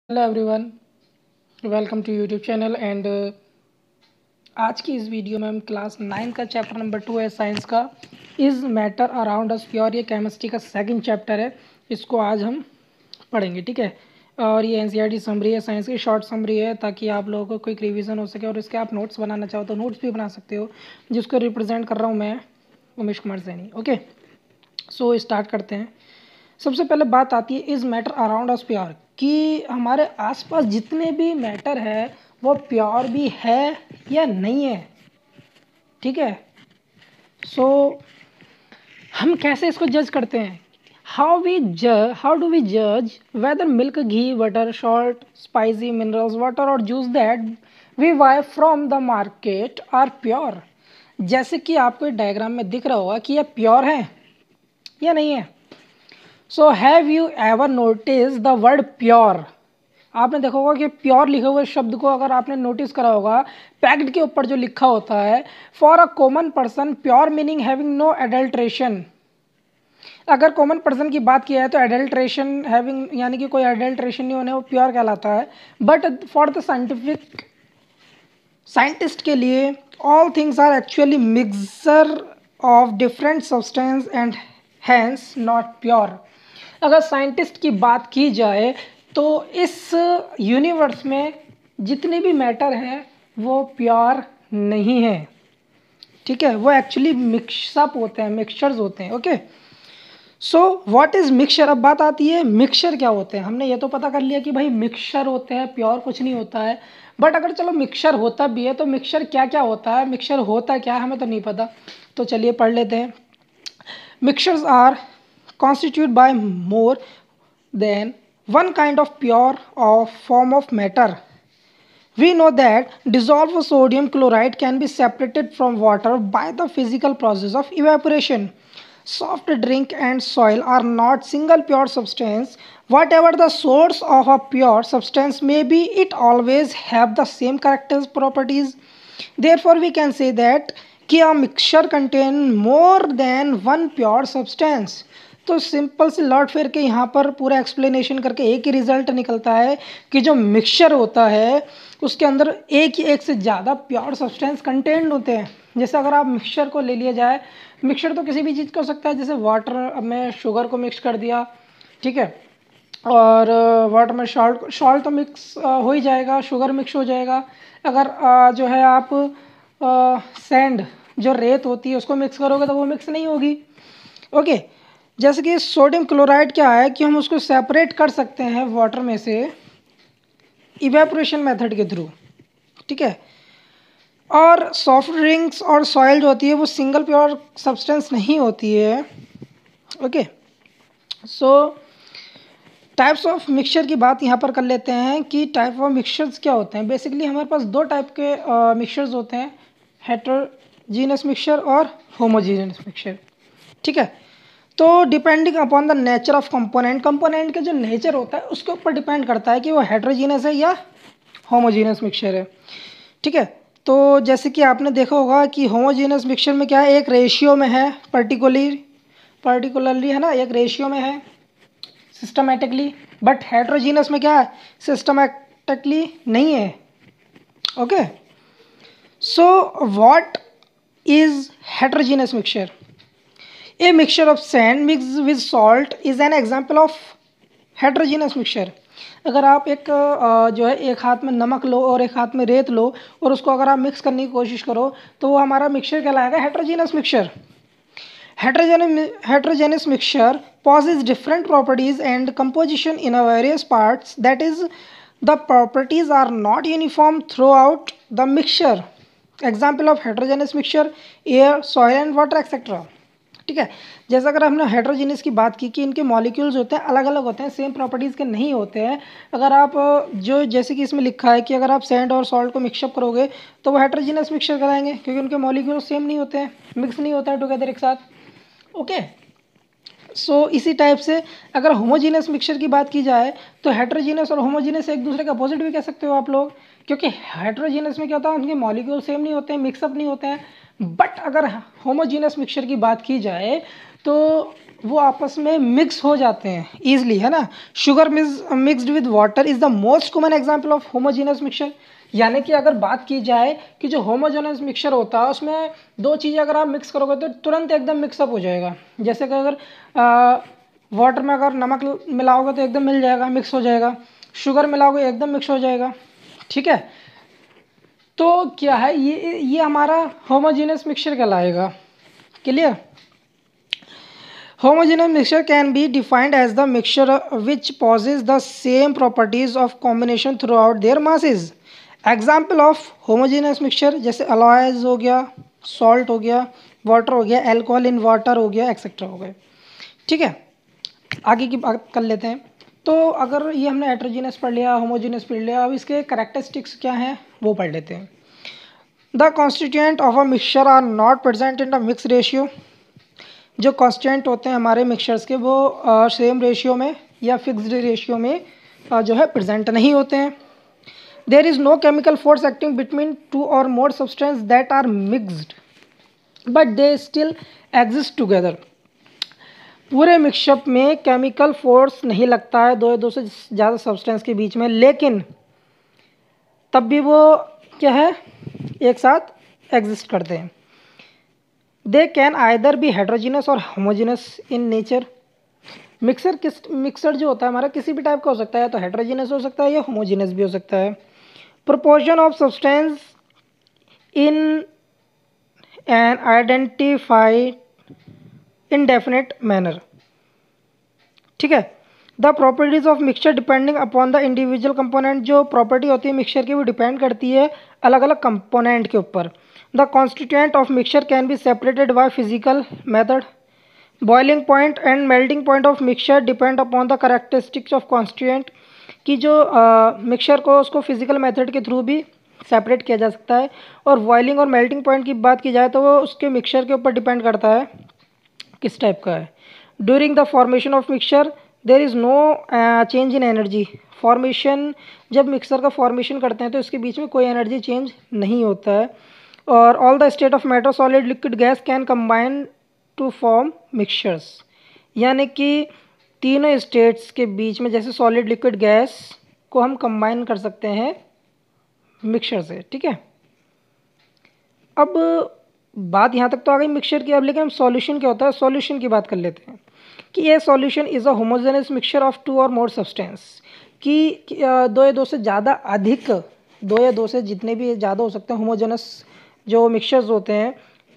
Hello everyone, welcome to YouTube channel and आज की इस वीडियो में हम क्लास 9 का चैप्टर नंबर 2 है साइंस का is matter around us pure. ये केमिस्ट्री का सेकंड चैप्टर है, इसको आज हम पढ़ेंगे। ठीक है, और ये एनसीईआरटी समरी है, साइंस की शॉर्ट समरी है, ताकि आप लोगों को क्विक रिवीजन हो सके और इसके आप नोट्स बनाना चाहो तो नोट्स भी बना सकते हो, जिसको रिप्रेजेंट कर रहा हूँ मैं, Umesh Kumar Saini. Okay, so start करते हैं। सबसे पहले बात आती है is matter around us pure, कि हमारे आसपास जितने भी मैटर है वो प्योर भी है या नहीं है। ठीक है, सो हम कैसे इसको जज करते हैं? हाउ डू वी जज whether milk, ghee, butter, salt, spicy, minerals, water और juice that we buy from the market are pure. जैसे कि आपको डायग्राम में दिख रहा होगा कि ये प्योर है या नहीं है। So have you ever notice the word pure? आपने देखा होगा कि प्योर लिखे हुए शब्द को अगर आपने नोटिस करा होगा, पैक्ड के ऊपर जो लिखा होता है for a common person pure meaning having no adulteration. अगर कॉमन पर्सन की बात किया है तो एडल्ट्रेशन हैविंग यानी कि कोई एडल्ट्रेशन नहीं होने वो प्योर कहलाता है। बट फॉर द साइंटिस्ट के लिए all things are actually mixture of different substance and hence not pure. अगर साइंटिस्ट की बात की जाए तो इस यूनिवर्स में जितने भी मैटर हैं वो प्योर नहीं है। ठीक है, वो एक्चुअली मिक्सअप होते हैं, मिक्सचर्स होते हैं। Okay, so what is mixture? अब बात आती है मिक्सचर क्या होते हैं। हमने ये तो पता कर लिया कि भाई मिक्सचर होते हैं, प्योर कुछ नहीं होता है। बट अगर चलो मिक्सचर होता भी है तो मिक्सचर क्या क्या होता है, मिक्सचर होता क्या है हमें तो नहीं पता। तो चलिए पढ़ लेते हैं। Mixtures are constituted by more than one kind of pure or form of matter. We know that dissolved sodium chloride can be separated from water by the physical process of evaporation. Soft drink and soil are not single pure substance. Whatever the source of a pure substance may be, it always have the same characters properties. Therefore, we can say that कि a mixture contain more than one pure substance. तो simple से लौट फिर के यहाँ पर पूरा explanation करके एक ही रिजल्ट निकलता है कि जो मिक्सचर होता है उसके अंदर एक से ज़्यादा प्योर सब्सटेंस कंटेंट होते हैं। जैसे अगर आप मिक्सचर को ले लिया जाए, मिक्सचर तो किसी भी चीज़ का हो सकता है, जैसे वाटर में शुगर को मिक्स कर दिया, ठीक है, और वाटर में सॉल्ट तो मिक्स हो ही जाएगा, शुगर मिक्स हो जाएगा। अगर जो है आप सैंड जो रेत होती है उसको मिक्स करोगे तो वो मिक्स नहीं होगी। ओके, जैसे कि सोडियम क्लोराइड क्या है कि हम उसको सेपरेट कर सकते हैं वाटर में से इवेपोरेशन मेथड के थ्रू। ठीक है, और सॉफ्ट ड्रिंक्स और सॉइल जो होती है वो सिंगल प्योर सब्सटेंस नहीं होती है। Okay, so types of mixture की बात यहाँ पर कर लेते हैं कि टाइप ऑफ मिक्सचर्स क्या होते हैं। बेसिकली हमारे पास दो टाइप के मिक्सचर्स होते हैं, हेटेरोजीनस मिक्सचर और होमोजीनस मिक्सचर। ठीक है, तो depending upon the nature of component के जो नेचर होता है उसके ऊपर डिपेंड करता है कि वो हेटेरोजीनस है या होमोजीनस मिक्सचर है। ठीक है, तो जैसे कि आपने देखा होगा कि होमोजीनस मिक्सचर में क्या है, एक रेशियो में है, पर्टिकुलरली है ना, एक रेशियो में है सिस्टमेटिकली। बट हेटेरोजीनस में क्या है, सिस्टमेटिकली नहीं है। Okay, so what is heterogeneous mixture? A mixture of sand mixed with salt is an example of heterogeneous mixture. अगर आप एक जो है एक हाथ में नमक लो और एक हाथ में रेत लो और उसको अगर आप मिक्स करने की कोशिश करो तो वो हमारा मिक्सचर कहलाएगा heterogeneous mixture. Heterogeneous mixture possesses different properties and composition in a various parts. That is, the properties are not uniform throughout the mixture. Example of heterogeneous mixture: air, soil and water etc. ठीक है, जैसा अगर हमने heterogeneous की बात की कि इनके मॉलिक्यूल्स होते हैं अलग अलग होते हैं, सेम प्रॉपर्टीज़ के नहीं होते हैं। अगर आप जो जैसे कि इसमें लिखा है कि अगर आप सैंड और सॉल्ट को मिक्सअप करोगे तो वो हेटेरोजीनियस मिक्सचर कराएंगे क्योंकि उनके मॉलिक्यूल्स सेम नहीं होते हैं, मिक्स नहीं होते हैं टुगेदर एक साथ। ओके, सो इसी टाइप से अगर होमोजीनियस मिक्सचर की बात की जाए तो हेटेरोजीनियस और होमोजीनियस एक दूसरे का अपोजिट भी कह सकते हो आप लोग, क्योंकि हेटेरोजीनियस में क्या होता है, उनके मॉलिक्यूल सेम नहीं होते हैं, मिक्सअप नहीं होते हैं। बट अगर होमोजीनियस मिक्सचर की बात की जाए तो वो आपस में मिक्स हो जाते हैं ईजिली, है ना। Sugar mixed with water is the most common example of homogeneous mixture. यानी कि अगर बात की जाए कि जो होमोजेनस मिक्सचर होता है उसमें दो चीज़ें अगर आप मिक्स करोगे तो तुरंत एकदम मिक्सअप हो जाएगा। जैसे कि अगर वाटर में अगर नमक मिलाओगे तो एकदम मिल जाएगा, मिक्स हो जाएगा। शुगर मिलाओगे एकदम मिक्स हो जाएगा, ठीक है। तो क्या है, ये हमारा होमोजेनस मिक्सचर कहलाएगा। Clear. Homogeneous mixture can be defined as the mixture which possesses the same properties of combination throughout their masses. Example of homogeneous mixture जैसे अलॉयज हो गया, सॉल्ट हो गया, वाटर हो गया, एल्कोहल इन वाटर हो गया, एक्सेट्रा हो गए, ठीक है। आगे की बात कर लेते हैं। तो अगर ये हमने हेट्रोजीनियस पढ़ लिया, होमोजेनियस पढ़ लिया, अब इसके कैरेक्टरिस्टिक्स क्या हैं वो पढ़ लेते हैं। The constituent of a mixture are not present in the mix ratio. जो कॉन्स्टेंट होते हैं हमारे मिक्सचर्स के वो सेम रेशियो में या फिक्स्ड रेशियो में जो है प्रेजेंट नहीं होते हैं। There is no chemical force acting between two और more substance that are mixed but they still exist together. पूरे मिक्सचर में केमिकल फोर्स नहीं लगता है दो से ज़्यादा सब्सटेंस के बीच में, लेकिन तब भी वो क्या है, एक साथ एग्जिस्ट करते हैं। They can either be heterogeneous or homogeneous in nature. Mixer जो होता है हमारा किसी भी टाइप का हो सकता है, तो हेट्रोजीनस हो सकता है या होमोजीनस भी हो सकता है। Proportion of substance in an identified indefinite manner, ठीक है। The properties of mixture depending upon the individual component. जो प्रॉपर्टी होती है मिक्सचर की वो डिपेंड करती है अलग अलग कंपोनेंट के ऊपर। The constituent of mixture can be separated by physical method. Boiling point and melting point of mixture depend upon the characteristics of constituent. कि जो मिक्सचर को उसको फिजिकल मेथड के थ्रू भी सेपरेट किया जा सकता है। और बॉइलिंग और मेल्टिंग पॉइंट की बात की जाए तो वो उसके मिक्सचर के ऊपर डिपेंड करता है किस टाइप का है। During the formation of mixture there is no change in energy. Formation, जब मिक्सर का फॉर्मेशन करते हैं तो इसके बीच में कोई एनर्जी चेंज नहीं होता है। और all the state of matter, solid, liquid, gas can combine to form mixtures. यानी कि तीनों स्टेट्स के बीच में जैसे सॉलिड, लिक्विड, गैस को हम कंबाइन कर सकते हैं मिक्सचर से, ठीक है। अब बात यहाँ तक तो आ गई मिक्सचर की। अब लेकिन हम सॉल्यूशन क्या होता है, सॉल्यूशन की बात कर लेते हैं कि ये solution is a homogeneous mixture of two और मोर सब्सटेंस। कि दो या दो से ज़्यादा अधिक, दो या दो से जितने भी ज़्यादा हो सकते हैं होमोजेनस जो मिक्सचर्स होते हैं,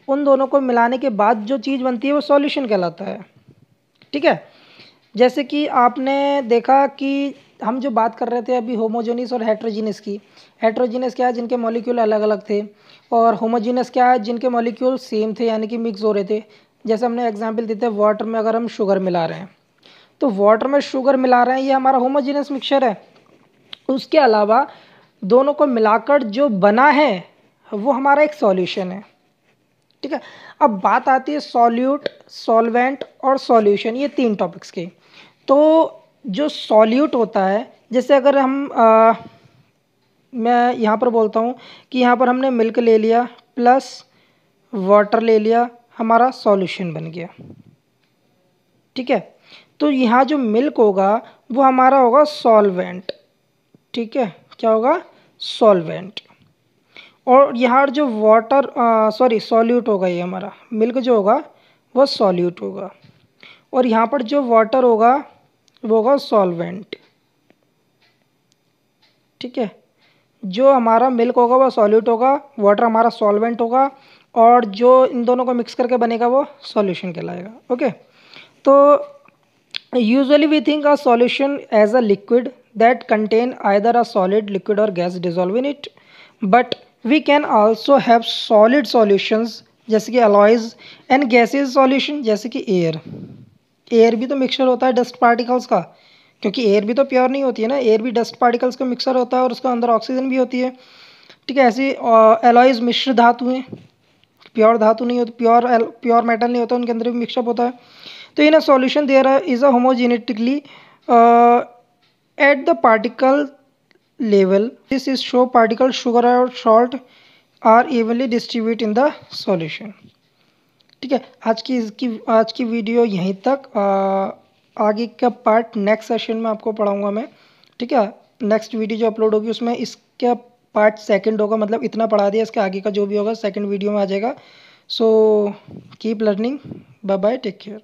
उन दोनों को मिलाने के बाद जो चीज़ बनती है वो सॉल्यूशन कहलाता है, ठीक है। जैसे कि आपने देखा कि हम जो बात कर रहे थे अभी होमोजेनियस और हेट्रोजीनियस की। हेट्रोजीनियस क्या है, जिनके मॉलिक्यूल अलग अलग थे, और होमोजीनियस क्या है, जिनके मॉलिक्यूल सेम थे यानी कि मिक्स हो रहे थे। जैसे हमने एग्जांपल देते हैं वाटर में अगर हम शुगर मिला रहे हैं तो वाटर में शुगर मिला रहे हैं, ये हमारा होमोजीनियस मिक्सचर है। उसके अलावा दोनों को मिलाकर जो बना है वो हमारा एक सॉल्यूशन है, ठीक है। अब बात आती है सॉल्यूट, सॉल्वेंट और सॉल्यूशन, ये तीन टॉपिक्स की। तो जो सॉल्यूट होता है, जैसे अगर हम मैं यहाँ पर बोलता हूँ कि यहाँ पर हमने मिल्क ले लिया प्लस वाटर ले लिया, हमारा सॉल्यूशन बन गया, ठीक है। तो यहाँ जो मिल्क होगा वो हमारा होगा सॉल्वेंट, ठीक है। क्या होगा, सॉल्वेंट। और यहाँ जो वाटर सॉल्यूट होगा, ये हमारा मिल्क जो होगा वो सॉल्यूट होगा, और यहाँ पर जो वाटर होगा वो होगा सॉल्वेंट, ठीक है। जो हमारा मिल्क होगा वो सॉल्यूट होगा, वाटर हमारा सॉल्वेंट होगा, और जो इन दोनों को मिक्स करके बनेगा वो सॉल्यूशन कहलाएगा, ओके। तो usually we think a solution as a liquid that contain either a solid, liquid और gas dissolve in it, but we can also have solid solutions जैसे कि अलॉयज एंड गैसेज सॉल्यूशन जैसे कि air. Air भी तो mixture होता है dust particles का, क्योंकि एयर भी तो प्योर नहीं होती है ना, एयर भी डस्ट पार्टिकल्स का मिक्सर होता है और उसके अंदर ऑक्सीजन भी होती है, ठीक है। ऐसे एलॉयज मिश्र धातु हैं, प्योर धातु नहीं होती, प्योर मेटल नहीं होता, उनके अंदर भी मिक्सअप होता है। तो in a solution there is a homogenetically at the particle level. This is so particle sugar और salt are evenly distribute in the solution. ठीक है, आज की वीडियो यहीं तक। आगे का पार्ट नेक्स्ट सेशन में आपको पढ़ाऊंगा मैं। ठीक है, नेक्स्ट वीडियो जो अपलोड होगी उसमें इसका पार्ट सेकंड होगा, मतलब इतना पढ़ा दिया, इसके आगे का जो भी होगा सेकंड वीडियो में आ जाएगा। So keep learning, bye bye, take care.